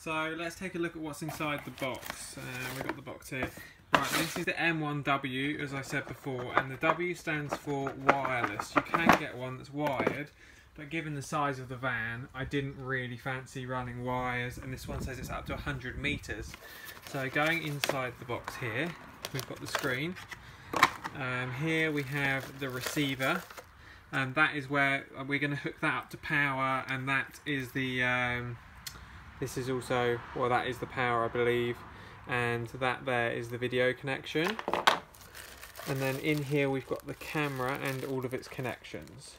So let's take a look at what's inside the box. We've got the box here. Right, this is the M1W, as I said before, and the W stands for wireless. You can get one that's wired, but given the size of the van, I didn't really fancy running wires, and this one says it's up to 100 meters. So going inside the box here, we've got the screen. Here we have the receiver, and that is where we're going to hook that up to power, and that is the this is also, well, that is the power, I believe, and that there is the video connection. And then in here we've got the camera and all of its connections.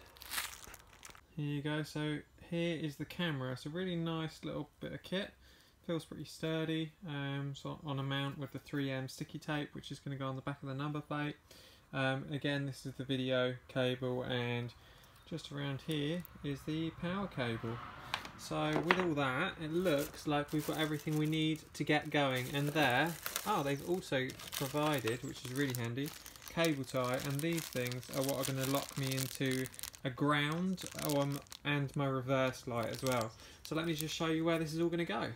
Here you go. So here is the camera. It's a really nice little bit of kit. Feels pretty sturdy. So on a mount with the 3M sticky tape, which is going to go on the back of the number plate. Again, this is the video cable, and just around here is the power cable. So with all that, it looks like we've got everything we need to get going. And there, they've also provided, which is really handy, cable tie, and these things are what are going to lock me into a ground and my reverse light as well. So let me just show you where this is all going to go.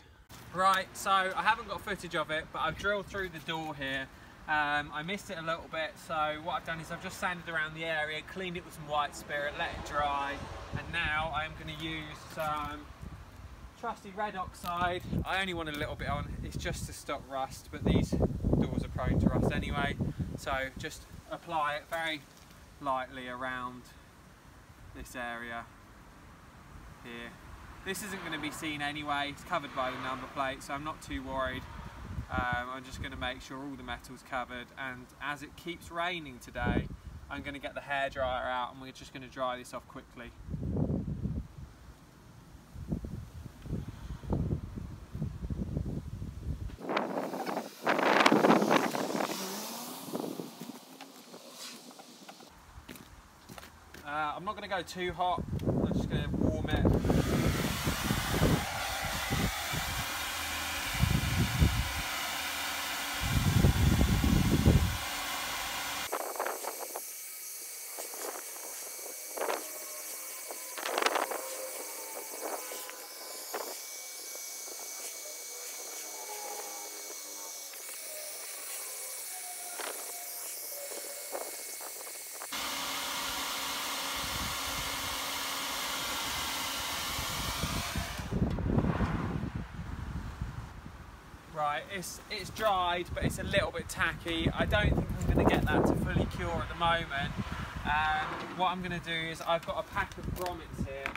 Right, so I haven't got footage of it, but I've drilled through the door here. I missed it a little bit, so what I've done is I've just sanded around the area, cleaned it with some white spirit, let it dry, and now I'm going to use some trusty red oxide. I only want a little bit on, it's just to stop rust, but these doors are prone to rust anyway, so just apply it very lightly around this area here. This isn't going to be seen anyway, it's covered by the number plate, so I'm not too worried. I'm just going to make sure all the metal's covered, and as it keeps raining today, I'm going to get the hairdryer out and we're just going to dry this off quickly. I'm not going to go too hot, I'm just going to warm it. Right, it's dried, but it's a little bit tacky. I don't think I'm going to get that to fully cure at the moment. What I'm going to do is I've got a pack of grommets here.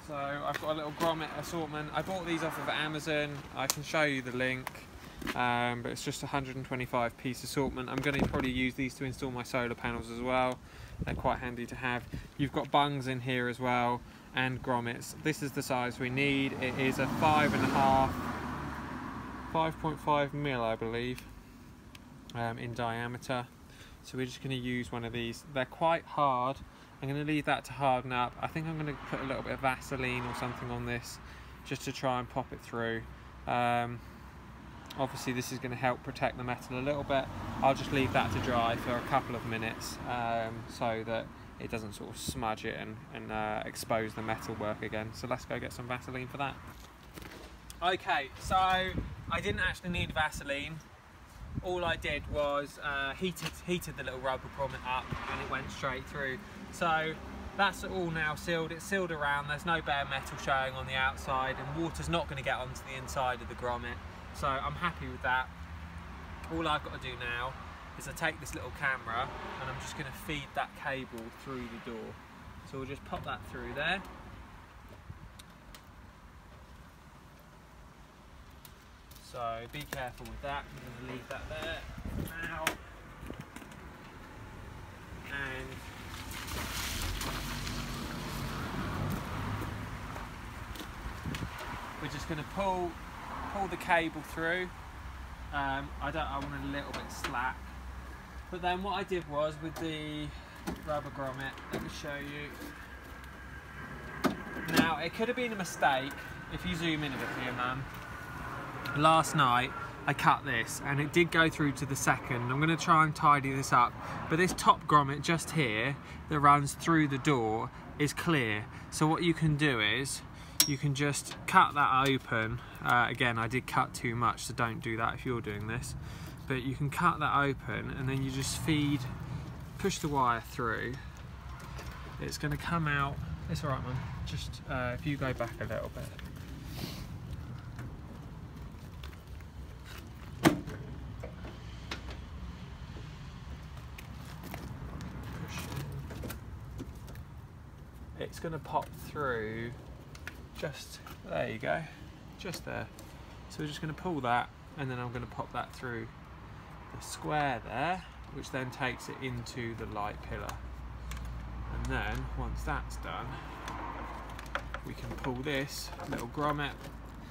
So I've got a little grommet assortment. I bought these off of Amazon. I can show you the link, but it's just 125 piece assortment. I'm going to probably use these to install my solar panels as well. They're quite handy to have. You've got bungs in here as well, and grommets. This is the size we need. It is a 5.5 mil, I believe, in diameter. So we're just going to use one of these. They're quite hard. I'm going to leave that to harden up. I think I'm going to put a little bit of Vaseline or something on this just to try and pop it through. Obviously this is going to help protect the metal a little bit. I'll just leave that to dry for a couple of minutes so that it doesn't sort of smudge it and expose the metal work again. So let's go get some Vaseline for that. Okay, so I didn't actually need Vaseline. All I did was heated the little rubber grommet up and it went straight through. So that's all now sealed. It's sealed around, there's no bare metal showing on the outside, and water's not going to get onto the inside of the grommet. So I'm happy with that. All I've got to do now is I take this little camera and I'm just going to feed that cable through the door. So we'll just pop that through there. So be careful with that. I'm going to leave that there now. And we're just going to pull the cable through. I want it a little bit slack. But then what I did was with the rubber grommet, let me show you. Now it could have been a mistake if you zoom in a bit here, man. Last night I cut this and it did go through to the second. I'm going to try and tidy this up, but this top grommet just here that runs through the door is clear. So what you can do is you can just cut that open. Again, I did cut too much, so don't do that if you're doing this. But you can cut that open and then you just push the wire through. It's going to come out. It's alright, man. Just if you go back a little bit. It's going to pop through just there. You go, just there. So we're just going to pull that, and then I'm going to pop that through the square there, which then takes it into the light pillar. And then once that's done, we can pull this little grommet,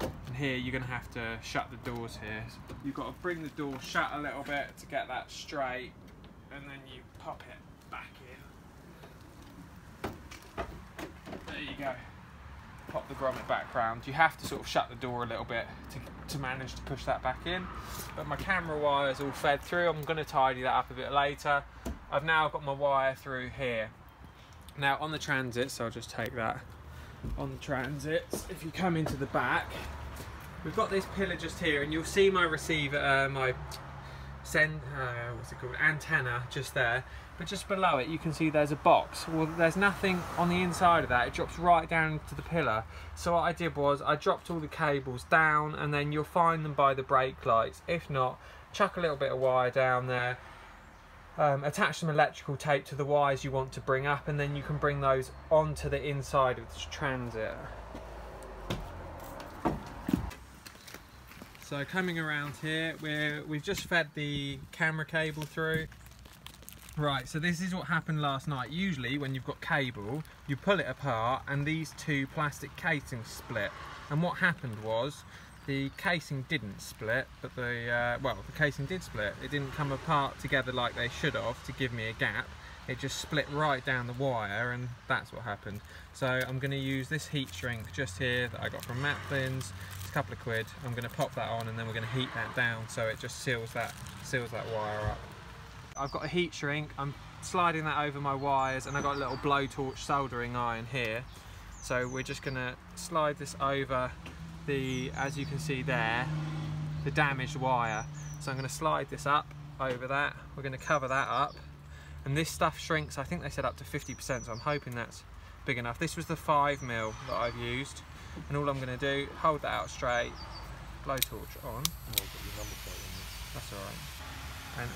and here you're going to have to shut the doors here. So you've got to bring the door shut a little bit to get that straight, and then you pop it back in. There you go. Pop the grommet back round. You have to sort of shut the door a little bit to manage to push that back in. But my camera wire is all fed through. I'm going to tidy that up a bit later. I've now got my wire through here. Now on the transits, so I'll just take that. On the transits, if you come into the back, we've got this pillar just here, and you'll see my receiver, what's it called, antenna just there. But just below it you can see there's a box. Well, there's nothing on the inside of that. It drops right down to the pillar. So what I did was I dropped all the cables down, and then you'll find them by the brake lights. If not, chuck a little bit of wire down there, attach some electrical tape to the wires you want to bring up, and then you can bring those onto the inside of the transit. So coming around here, we've just fed the camera cable through. Right, so this is what happened last night. Usually when you've got cable, you pull it apart and these two plastic casings split. And what happened was, the casing didn't split, but the casing did split. It didn't come apart together like they should have to give me a gap. It just split right down the wire, and that's what happened. So I'm going to use this heat shrink just here that I got from Maplins. It's a couple of quid. I'm going to pop that on, and then we're going to heat that down so it just seals that wire up. I've got a heat shrink. I'm sliding that over my wires, and I've got a little blowtorch soldering iron here. So we're just going to slide this over the, as you can see there, the damaged wire. So I'm going to slide this up over that. We're going to cover that up, and this stuff shrinks, I think they said up to 50%, so I'm hoping that's big enough. This was the 5mm that I've used, and all I'm going to do, hold that out straight, blowtorch on. That's alright. And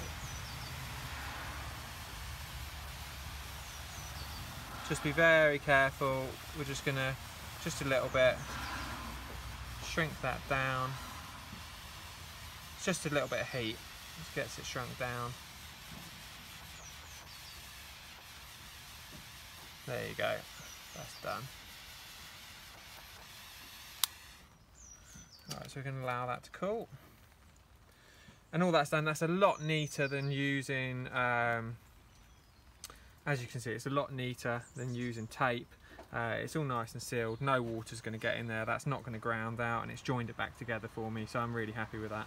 just be very careful. We're just going to, just a little bit, shrink that down. It's just a little bit of heat, just gets it shrunk down. There you go, that's done. Alright, so we're going to allow that to cool. And all that's done. That's a lot neater than using, as you can see, it's a lot neater than using tape. It's all nice and sealed, no water's going to get in there, that's not going to ground out, and it's joined it back together for me, so I'm really happy with that.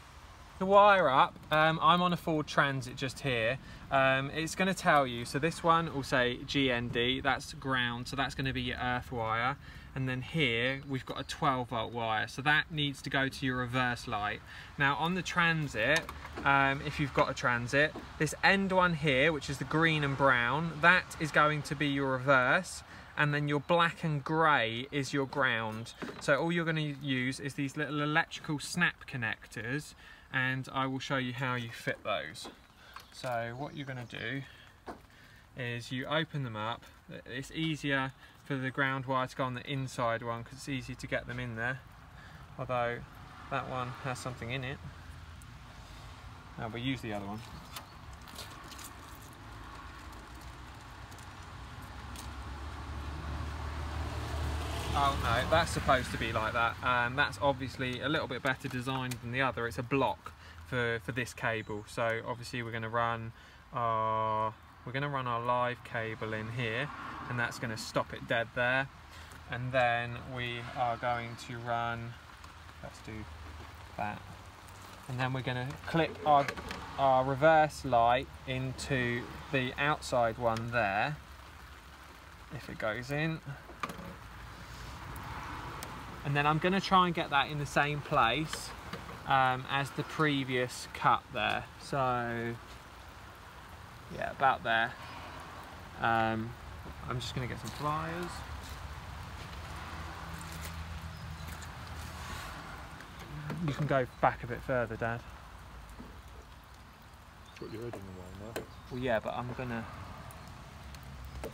The wire up, I'm on a Ford Transit just here. It's going to tell you, so this one will say GND, that's ground, so that's going to be your earth wire. And then here we've got a 12-volt wire, so that needs to go to your reverse light. Now on the Transit, if you've got a Transit, this end one here, which is the green and brown, that is going to be your reverse, and then your black and grey is your ground. So all you're going to use is these little electrical snap connectors, and I will show you how you fit those. So what you're going to do is you open them up. It's easier for the ground wire to go on the inside one because it's easy to get them in there, although that one has something in it. Now we'll use the other one. Oh no, that's supposed to be like that. That's obviously a little bit better designed than the other. It's a block for this cable. So obviously we're going to run our live cable in here, and that's going to stop it dead there. And then we are going to run, let's do that. And then we're going to clip our reverse light into the outside one there. If it goes in. And then I'm going to try and get that in the same place as the previous cut there. So yeah, about there. I'm just going to get some pliers. You can go back a bit further, Dad. Put your head in the way now. Well, yeah, but I'm gonna. I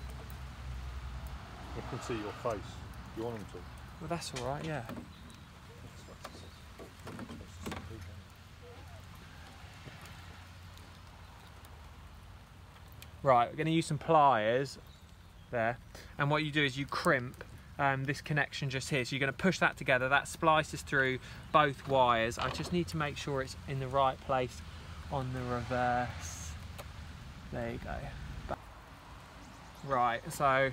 can see your face. You want them to? Well, that's all right. Yeah. Right, we're going to use some pliers there, and what you do is you crimp this connection just here. So you're going to push that together. That splices through both wires. I just need to make sure it's in the right place on the reverse. There you go. Right, so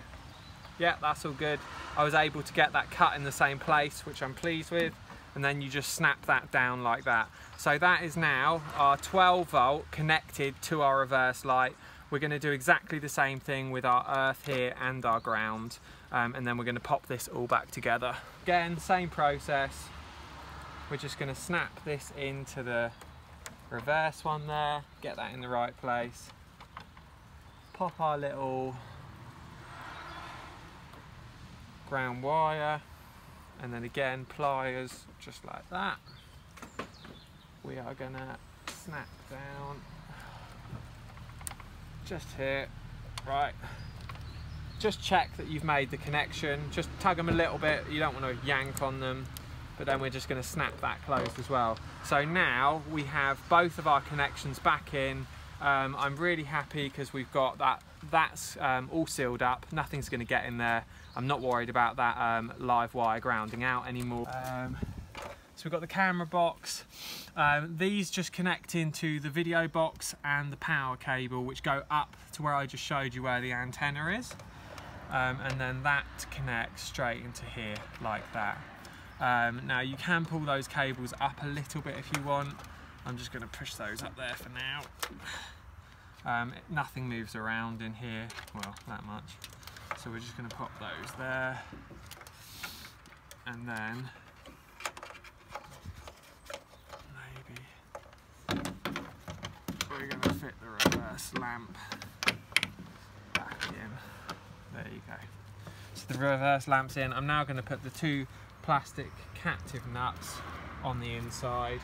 yeah, that's all good. I was able to get that cut in the same place, which I'm pleased with, and then you just snap that down like that. So that is now our 12 volt connected to our reverse light. We're going to do exactly the same thing with our earth here and our ground, and then we're going to pop this all back together. Again, same process. We're just going to snap this into the reverse one there, get that in the right place, pop our little ground wire, and then again pliers just like that. We are going to snap down just here. Right, just check that you've made the connection, just tug them a little bit, you don't want to yank on them, but then we're just going to snap that closed as well. So now we have both of our connections back in. I'm really happy because we've got that's all sealed up, nothing's going to get in there. I'm not worried about that live wire grounding out anymore. So we've got the camera box. These just connect into the video box and the power cable, which go up to where I just showed you where the antenna is. And then that connects straight into here like that. Now you can pull those cables up a little bit if you want. I'm just going to push those up there for now. Nothing moves around in here, well, that much. So we're just going to pop those there. And then maybe we're going to fit the reverse lamp back in. There you go. So the reverse lamp's in. I'm now going to put the two plastic captive nuts on the inside,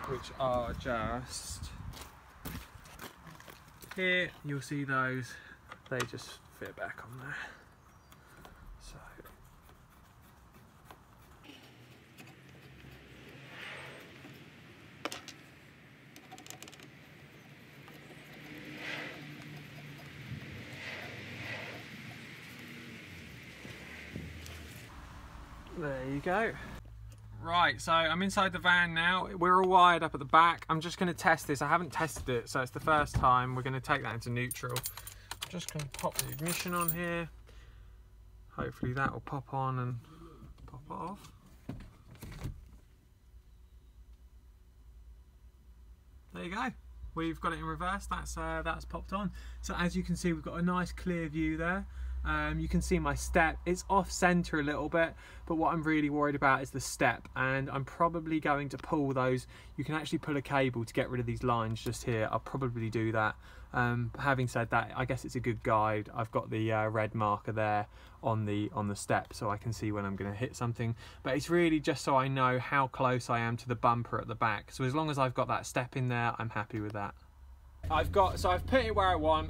which are just here. You'll see those, they just fit back on there. So there you go. Right, so I'm inside the van now. We're all wired up at the back. I'm just going to test this. I haven't tested it, so it's the first time. We're going to take that into neutral. I'm just going to pop the ignition on here. Hopefully that will pop on and pop it off. There you go. We've got it in reverse. That's popped on. So as you can see, we've got a nice clear view there. You can see my step, it's off center a little bit, but what I'm really worried about is the step, and I'm probably going to pull those. You can actually pull a cable to get rid of these lines just here. I'll probably do that. Having said that, I guess it's a good guide. I've got the red marker there on the step, so I can see when I'm going to hit something, but it's really just so I know how close I am to the bumper at the back. So as long as I've got that step in there, I'm happy with that. I've put it where I want.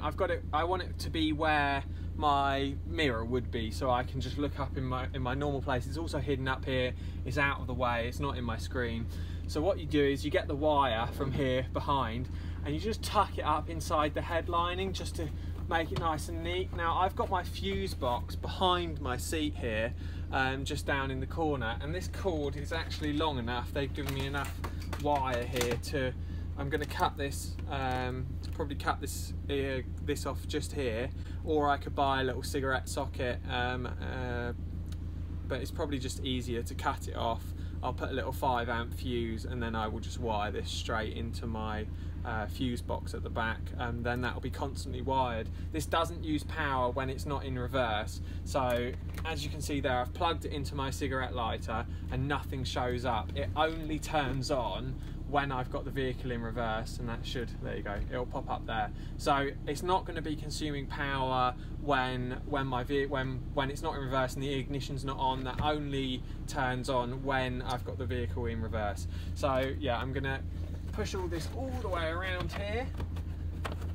I want it to be where my mirror would be, so I can just look up in my normal place. It's also hidden up here. It's out of the way. It's not in my screen. So what you do is you get the wire from here behind, and you just tuck it up inside the head lining just to make it nice and neat. Now I've got my fuse box behind my seat here, just down in the corner, and this cord is actually long enough. They've given me enough wire here to. I'm going to cut this, probably cut this off just here, or I could buy a little cigarette socket, but it's probably just easier to cut it off. I'll put a little 5 amp fuse, and then I will just wire this straight into my fuse box at the back, and then that will be constantly wired. This doesn't use power when it's not in reverse, so as you can see there, I've plugged it into my cigarette lighter and nothing shows up. It only turns on when I've got the vehicle in reverse, and that should, there you go, it'll pop up there. So it's not going to be consuming power when it's not in reverse and the ignition's not on. That only turns on when I've got the vehicle in reverse. So yeah, I'm going to push all this all the way around here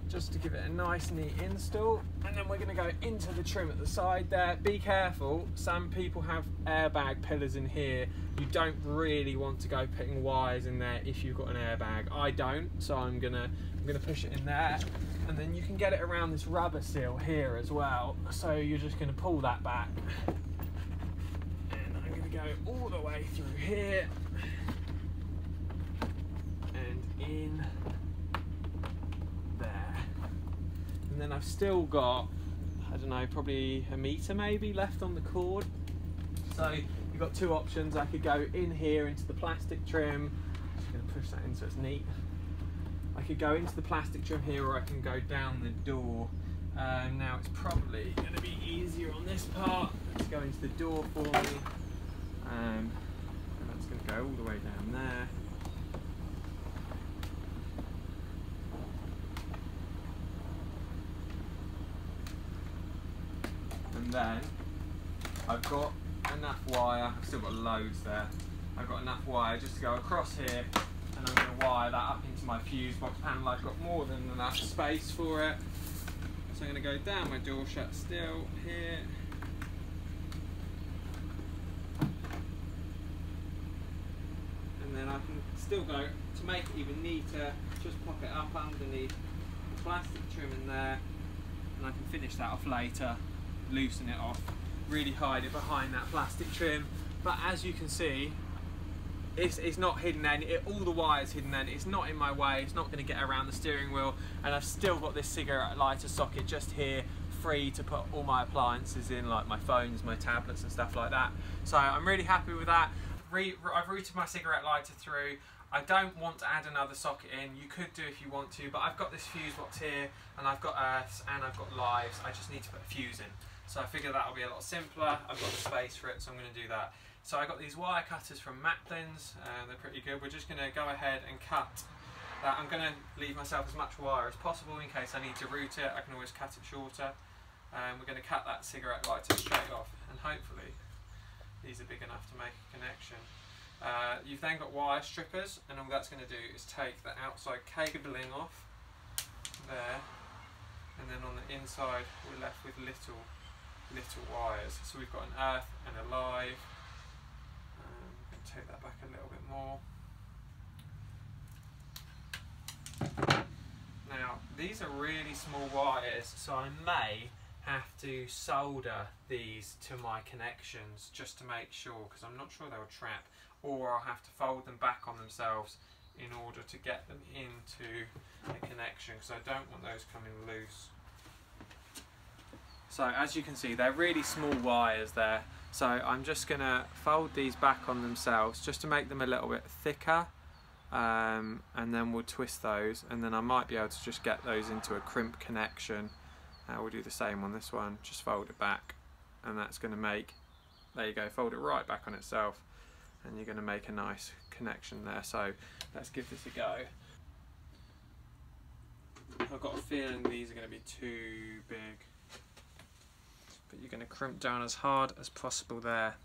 just to give it a nice neat install, and then we're going to go into the trim at the side there. Be careful, some people have airbag pillars in here. You don't really want to go putting wires in there if you've got an airbag. I don't, so I'm gonna push it in there, and then you can get it around this rubber seal here as well. So you're just going to pull that back, and I'm going to go all the way through here and in there. And then I've still got, I don't know, probably a metre maybe left on the cord. So you've got two options. I could go in here into the plastic trim. Just going to push that in so it's neat. I could go into the plastic trim here, or I can go down the door. Now it's probably going to be easier on this part. Let's go into the door for me. And that's going to go all the way down there. And then I've got enough wire, I've still got loads there, I've got enough wire just to go across here, and I'm going to wire that up into my fuse box panel. I've got more than enough space for it. So I'm going to go down my door shut still here. And then I can still go, to make it even neater, just pop it up underneath the plastic trim in there, and I can finish that off later. Loosen it off, really hide it behind that plastic trim. But as you can see, it's not hidden then, all the wire's hidden then, it's not in my way, it's not going to get around the steering wheel, and I've still got this cigarette lighter socket just here, free to put all my appliances in, like my phones, my tablets and stuff like that. So I'm really happy with that. I've routed my cigarette lighter through. I don't want to add another socket in. You could do if you want to, but I've got this fuse box here, and I've got earths, and I've got lives. I just need to put a fuse in. So I figure that'll be a lot simpler. I've got the space for it, so I'm going to do that. So I got these wire cutters from Macklin's. They're pretty good. We're just going to go ahead and cut that. I'm going to leave myself as much wire as possible in case I need to route it. I can always cut it shorter. We're going to cut that cigarette lighter straight off, and hopefully these are big enough to make a connection. You've then got wire strippers, and all that's going to do is take the outside cabling off there, and then on the inside we're left with little wires. So we've got an earth and a live. I'm going to take that back a little bit more. Now these are really small wires, so I may have to solder these to my connections just to make sure, because I'm not sure they'll trap, or I'll have to fold them back on themselves in order to get them into a connection, because I don't want those coming loose. So as you can see, they're really small wires there, so I'm just going to fold these back on themselves just to make them a little bit thicker, and then we'll twist those, and then I might be able to just get those into a crimp connection. We'll do the same on this one, just fold it back, and that's going to make, there you go, fold it right back on itself, and you're going to make a nice connection there. So let's give this a go. I've got a feeling these are going to be too big, but you're going to crimp down as hard as possible there.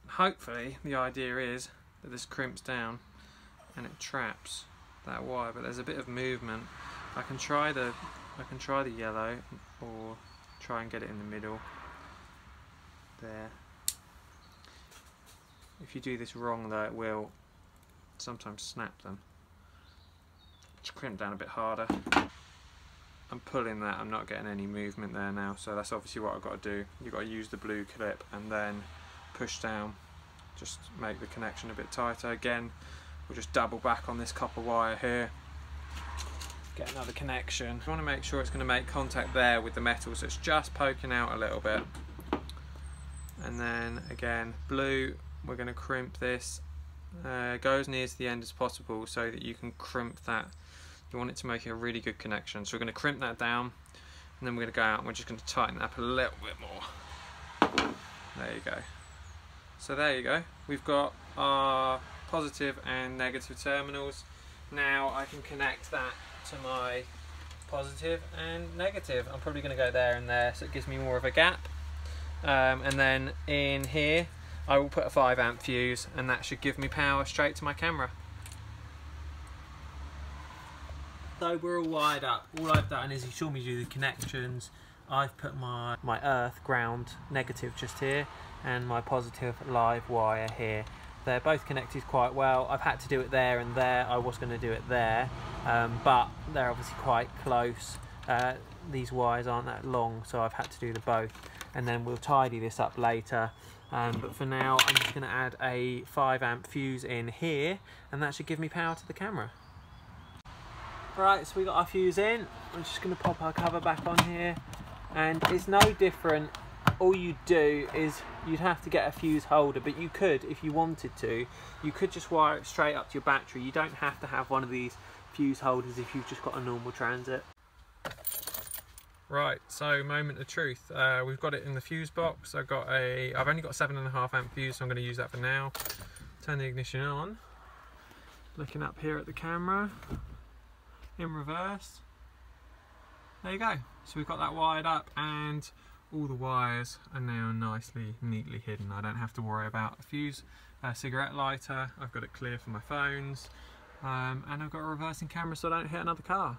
And hopefully the idea is that this crimps down and it traps that wire, but there's a bit of movement. I can try the yellow, or try and get it in the middle there. If you do this wrong though, it will sometimes snap them. Just crimp down a bit harder. I'm pulling that, I'm not getting any movement there now, so that's obviously what I've got to do. You've got to use the blue clip and then push down, just make the connection a bit tighter. Again, we'll just double back on this copper wire here, get another connection. You want to make sure it's going to make contact there with the metal, so it's just poking out a little bit. And then again, blue, we're going to crimp this Go as near to the end as possible so that you can crimp that. You want it to make a really good connection. So we're going to crimp that down, and then we're going to go out and we're just going to tighten it up a little bit more. There you go. So there you go. We've got our positive and negative terminals. Now I can connect that to my positive and negative. I'm probably going to go there and there, so it gives me more of a gap. And then in here I will put a 5 amp fuse, and that should give me power straight to my camera. So we're all wired up. All I've done is he showed me do the connections. I've put my earth ground negative just here and my positive live wire here. They're both connected quite well. I've had to do it there and there. I was going to do it there, but they're obviously quite close. These wires aren't that long, so I've had to do the both, and then we'll tidy this up later. But for now I'm just going to add a 5 amp fuse in here, and that should give me power to the camera. Right, so we got our fuse in. I'm just going to pop our cover back on here, and it's no different. All you do is you'd have to get a fuse holder, but you could, if you wanted to, you could just wire it straight up to your battery. You don't have to have one of these fuse holders if you've just got a normal Transit. Right, so moment of truth. We've got it in the fuse box. I've only got a 7.5 amp fuse, so I'm going to use that for now. Turn the ignition on. Looking up here at the camera, in reverse. There you go. So we've got that wired up, and all the wires are now nicely, neatly hidden. I don't have to worry about a fuse, cigarette lighter. I've got it clear for my phones, and I've got a reversing camera so I don't hit another car.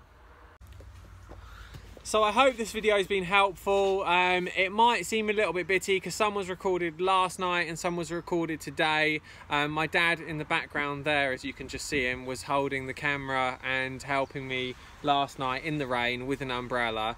So I hope this video has been helpful. It might seem a little bit bitty because some was recorded last night and some was recorded today. My dad in the background there, as you can just see him, was holding the camera and helping me last night in the rain with an umbrella,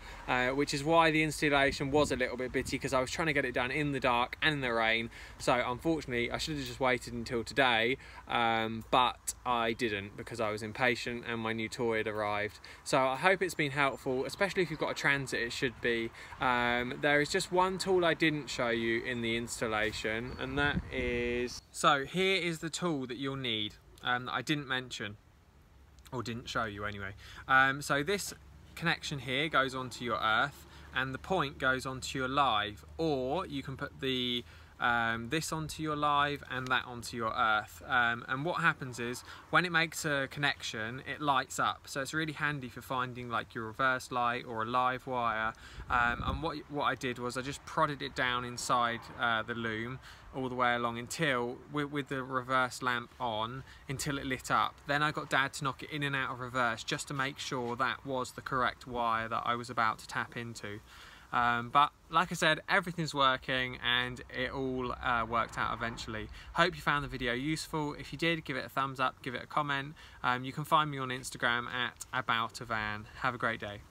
which is why the installation was a little bit bitty, because I was trying to get it done in the dark and in the rain. So unfortunately I should have just waited until today, but I didn't because I was impatient and my new toy had arrived. So I hope it's been helpful, especially if you've got a Transit. It should be. There is just one tool I didn't show you in the installation, and that is, so here is the tool that you'll need, that I didn't mention, or didn't show you anyway. So this connection here goes onto your earth, and the point goes onto your live, or you can put the this onto your live and that onto your earth, and what happens is when it makes a connection it lights up, so it's really handy for finding like your reverse light or a live wire. And what I did was I just prodded it down inside the loom all the way along until with the reverse lamp on until it lit up. Then I got Dad to knock it in and out of reverse just to make sure that was the correct wire that I was about to tap into. But like I said, everything's working and it all worked out eventually. Hope you found the video useful. If you did, give it a thumbs up, give it a comment. You can find me on Instagram at AboutAVan. Have a great day.